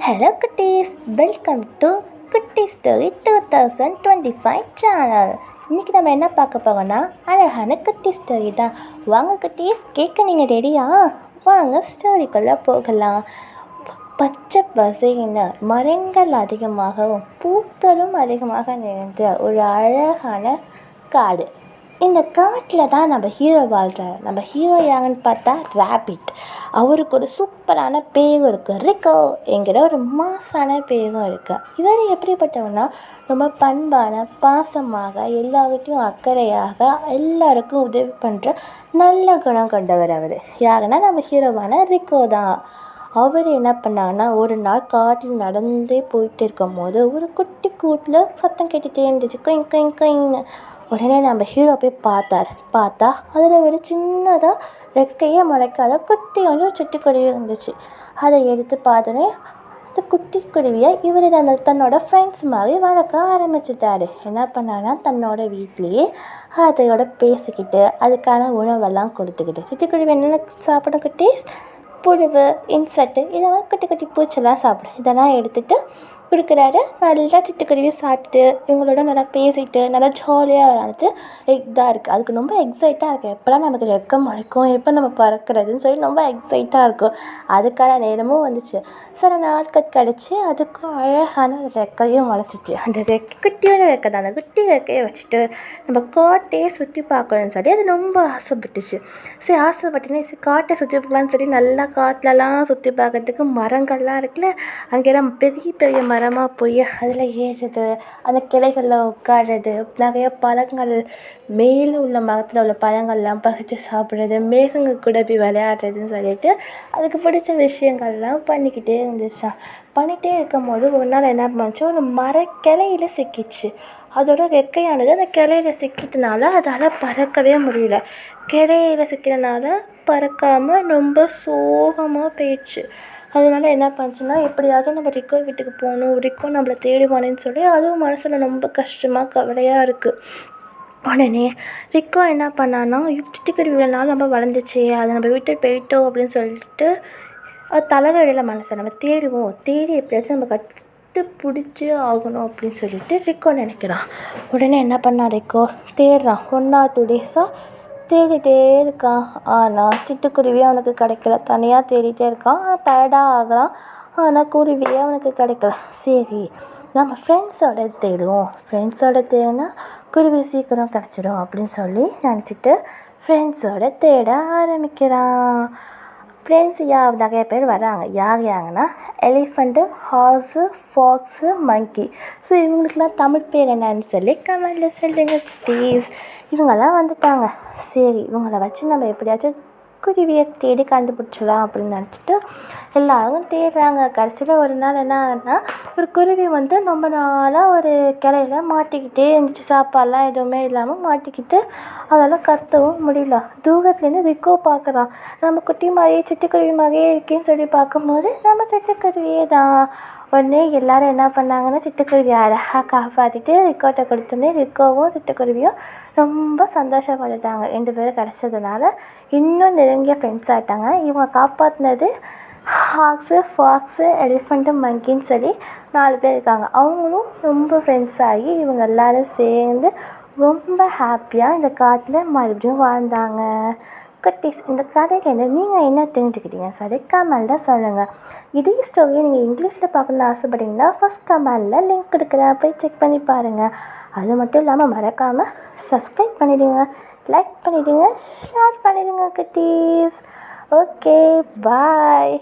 Hello குட்டீஸ், welcome to குட்டி story 2025 channel. இன்றைக்கி நம்ம என்ன பார்க்க போகிறோன்னா அழகான குட்டி ஸ்டோரி தான். வாங்க குட்டீஸ், கேட்க நீங்கள் ரெடியா? வாங்க ஸ்டோரிக்குள்ளே போகலாம். பச்சை பசையின மரங்கள் அதிகமாகவும் பூக்களும் அதிகமாக நிறைந்த ஒரு அழகான காடு. இந்த காட்டில் தான் நம்ம ஹீரோ வாழ்கிறார். நம்ம ஹீரோ யாருன்னு பார்த்தா ராபிட். அவருக்கு ஒரு சூப்பரான பேரும் இருக்குது, ரிக்கோ என்கிற ஒரு மாசான பேரும் இருக்குது. இவர் எப்படிப்பட்டவனா, ரொம்ப பண்பான, பாசமாக, எல்லார்கிட்டையும் அக்கறையாக, எல்லாருக்கும் உதவி பண்ணுற நல்ல குணம் கொண்டவர் அவர். யாருன்னா நம்ம ஹீரோவான ரிக்கோ தான். அவர் என்ன பண்ணாங்கன்னா, ஒரு நாள் காட்டில் நடந்தே போயிட்டு இருக்கும் போது ஒரு குட்டி கூட்டில் சத்தம் கேட்டுகிட்டே இருந்துச்சு, கொயின் கொயின் கொயின்னு. உடனே நம்ம ஹீரோ போய் பார்த்தா அதில் ஒரு சின்னதாக ரெக்கையே முளைக்காத குட்டியான ஒரு சிட்டுக்குருவி இருந்துச்சு. அதை எடுத்து பார்த்தோன்னே அந்த குட்டி குருவியை இவர் தன்னோட ஃப்ரெண்ட்ஸ் மாதிரி வளர்க்க ஆரம்பிச்சிட்டாரு. என்ன பண்ணான்னா, தன்னோட வீட்லேயே அதையோட பேசிக்கிட்டு அதுக்கான உணவெல்லாம் கொடுத்துக்கிட்டு, சிட்டுக்குருவி என்னென்ன சாப்பிடும் குட்டீஸ், புழுவு, இன்செக்ட்டு, இதெல்லாம் குட்டி குட்டி பூச்செல்லாம் சாப்பிடும். இதெல்லாம் எடுத்துகிட்டு கொடுக்குறாரு. நல்லா சிட்டுக்குருவி சாப்பிட்டுட்டு இவங்களோட நல்லா பேசிட்டு நல்லா ஜாலியாக விளாண்டுட்டு இதாக இருக்குது. அதுக்கு ரொம்ப எக்ஸைட்டாக இருக்குது. எப்போல்லாம் நமக்கு ரெக்கை முளைக்கும், எப்போ நம்ம பறக்கிறதுன்னு சொல்லி ரொம்ப எக்ஸைட்டாக இருக்கும். அதுக்கான நேரமும் வந்துச்சு. சில நாட்கள் கழிச்சு அதுக்கும் அழகான ரெக்கையும் முளைச்சிச்சு. அந்த குட்டியோட ரெக்கை தான். அந்த குட்டி ரெக்கையை வச்சுட்டு நம்ம காட்டையே சுற்றி பார்க்கணும்னு சொல்லி அது ரொம்ப ஆசைப்பட்டுச்சு. சரி, ஆசைப்பட்டுனே சரி காட்டை சுற்றி பார்க்கலான்னு சொல்லி நல்லா காட்டிலலாம் சுற்றி பார்க்கறதுக்கு மரங்கள்லாம் இருக்குல்ல, அங்கெல்லாம் பெரிய பெரிய மரமாக போய் அதில் ஏறுறது, அந்த கிளைகளில் உட்காடுறது, நிறைய பழங்கள் மேலே உள்ள மரத்தில் உள்ள பழங்கள்லாம் பறித்து சாப்பிட்றது, மேகங்கள் கூட போய் விளையாடுறதுன்னு சொல்லிட்டு அதுக்கு பிடிச்ச விஷயங்கள்லாம் பண்ணிக்கிட்டே இருந்துச்சான். பண்ணிகிட்டே இருக்கும் போது ஒரு நாள் என்ன பண்ணுச்சு, ஒரு மரக்கிளையில சிக்கிச்சு. அதோட ரெக்கையானது அந்த கிளையில சிக்கிட்டனால அதால் பறக்கவே முடியல. கிளையில சிக்கிறனால பறக்காமல் ரொம்ப சோகமாக போயிடுச்சு. அதனால என்ன பண்ணுச்சுன்னா, எப்படியாவது நம்ம ரிக்கோ வீட்டுக்கு போகணும், ரிக்கோ நம்மளை தேடுவானேன்னு சொல்லி அதுவும் மனசில் ரொம்ப கஷ்டமாக கவலையாக இருக்குது. உடனே ரிக்கோ என்ன பண்ணான்னா, சிட்டுக்குருவி இவ்வளோ நாள் நம்ம வளர்ந்துச்சு, அதை நம்ம விட்டு போயிட்டோம் அப்படின்னு சொல்லிட்டு அது தலைவலியில் மனசை நம்ம தேடுவோம், தேடி எப்படியாச்சும் நம்ம பிடிச்சி ஆகணும் அப்படின்னு சொல்லிட்டு ரிக்கோ நினைக்கிறான். உடனே என்ன பண்ணான், ரிக்கோ தேடுறான். 1 or 2 days தேடிகிட்டே இருக்கான். ஆனால் சிட்டுக்குருவியே அவனுக்கு கிடைக்கல. தனியாக தேடிகிட்டே இருக்கான். ஆனால் டயர்டாக ஆகிறான். ஆனால் குருவியே அவனுக்கு கிடைக்கல. சரி, நம்ம ஃப்ரெண்ட்ஸோட தேடுவோம், ஃப்ரெண்ட்ஸோட தேடினா குருவி சீக்கிரம் கிடச்சிடும் அப்படின்னு சொல்லி நினச்சிட்டு ஃப்ரெண்ட்ஸோட தேட ஆரம்பிக்கிறான். ஃப்ரெண்ட்ஸ் நிறைய பேர் வராங்க. யாருன்னா எலிஃபண்ட்டு, ஹார்ஸு, ஃபாக்ஸு, மங்கி. ஸோ இவங்களுக்குலாம் தமிழ் பேர் என்னன்னு சொல்லி கமெண்டில் சொல்லுங்க ப்ளீஸ். இவங்கெல்லாம் வந்துட்டாங்க. சரி, இவங்கள வச்சு நம்ம எப்படியாச்சும் குருவியை தேடி கண்டுபிடிச்சிடலாம் அப்படின்னு நினச்சிட்டு எல்லாரும் தேடுறாங்க. கடைசியில் ஒரு நாள் என்ன ஆகுதுன்னா, ஒரு குருவி ரொம்ப நாளாக ஒரு கிளையில மாட்டிக்கிட்டே இருந்துச்சு. சாப்பாடெலாம் எதுவுமே இல்லாமல் மாட்டிக்கிட்டு அதெல்லாம் கத்தவும் முடியல. தூரத்துலேருந்து ரிக்கோ பார்க்குறான். நம்ம குட்டி மாதிரியே சிட்டுக்குருவி மாதிரியே இருக்கேன்னு சொல்லி பார்க்கும்போது நம்ம சிட்டுக்குருவியே தான். உடனே எல்லோரும் என்ன பண்ணாங்கன்னா, சிட்டுக்குருவியை அழகாக காப்பாற்றிட்டு ரிக்கோட்டை கொடுத்தோன்னே ரிக்கோவும் சிட்டுக்குருவியும் ரொம்ப சந்தோஷப்பட்டுட்டாங்க. 2 பேரும் கிடச்சதுனால இன்னும் நெருங்கிய ஃப்ரெண்ட்ஸ் ஆகிட்டாங்க. இவங்க காப்பாற்றினது ஹாக்ஸு, ஃபாக்ஸு, எலிஃபண்ட்டு, மங்கின்னு சொல்லி 4 பேர் இருக்காங்க. அவங்களும் ரொம்ப ஃப்ரெண்ட்ஸ் ஆகி இவங்க எல்லோரும் சேர்ந்து ரொம்ப ஹாப்பியாக இந்த காட்டில் மறுபடியும் வாழ்ந்தாங்க. குட்டீஸ், இந்த கதையிலேருந்து நீங்கள் என்ன தெரிஞ்சுக்கிட்டீங்க சரி கமெண்டில் சொல்லுங்கள். இதே ஸ்டோரியை நீங்கள் இங்கிலீஷில் பார்க்கணுன்னு ஆசைப்பட்டீங்கன்னா ஃபஸ்ட் கமெண்டில் லிங்க் கொடுக்குறேன், போய் செக் பண்ணி பாருங்கள். அது மட்டும் இல்லாமல் மறக்காமல் சப்ஸ்கிரைப் பண்ணிவிடுங்க, லைக் பண்ணிவிடுங்க, ஷேர் பண்ணிவிடுங்க குட்டீஸ். ஓகே, பாய்.